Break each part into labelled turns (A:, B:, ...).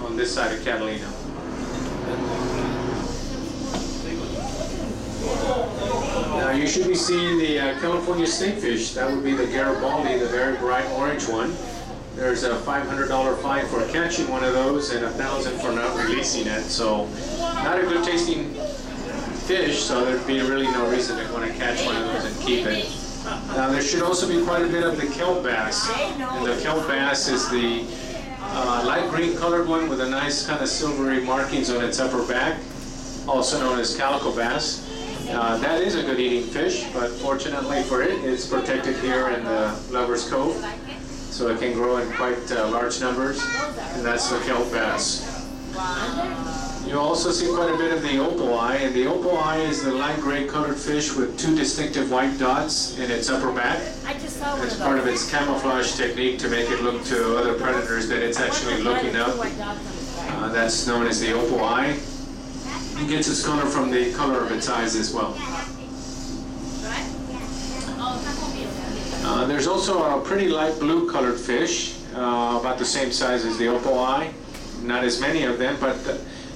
A: on this side of Catalina. Now you should be seeing the California snakefish. That would be the Garibaldi, the very bright orange one. There's a $500 fine for catching one of those and $1,000 for not releasing it. So not a good tasting fish, so there'd be really no reason to want to catch one of those and keep it. Now there should also be quite a bit of the kelp bass. And the kelp bass is the light green colored one with a nice kind of silvery markings on its upper back, also known as calico bass. That is a good eating fish, but fortunately for it, it's protected here in the Lover's Cove, so it can grow in quite large numbers, and that's the kelp bass. You also see quite a bit of the opal eye, and the opal eye is the light gray colored fish with two distinctive white dots in its upper back. It's part of its camouflage technique to make it look to other predators that it's actually looking up. That's known as the opal eye. It gets its color from the color of its eyes as well. There's also a pretty light blue colored fish, about the same size as the opal eye. Not as many of them, but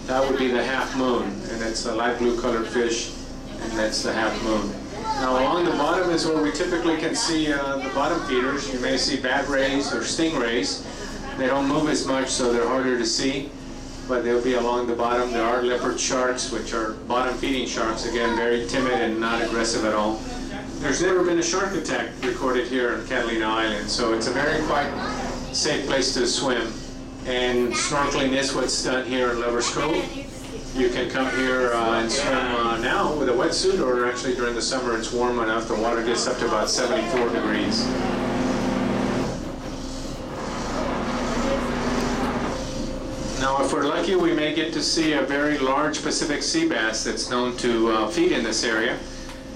A: that would be the half moon, and it's a light blue colored fish, and that's the half moon. Now along the bottom is where we typically can see the bottom feeders. You may see bat rays or stingrays. They don't move as much, so they're harder to see, but they'll be along the bottom. There are leopard sharks, which are bottom feeding sharks, again very timid and not aggressive at all. There's never been a shark attack recorded here on Catalina Island, so it's a very quite safe place to swim. And snorkeling is what's done here in Lover's Cove. You can come here and swim now with a wetsuit, or actually during the summer it's warm enough. The water gets up to about 74 degrees. Now if we're lucky, we may get to see a very large Pacific sea bass that's known to feed in this area.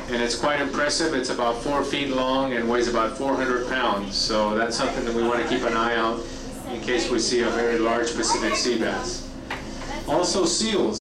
A: And it's quite impressive. It's about 4 feet long and weighs about 400 pounds. So that's something that we want to keep an eye out in case we see a very large Pacific sea bass. Also seals.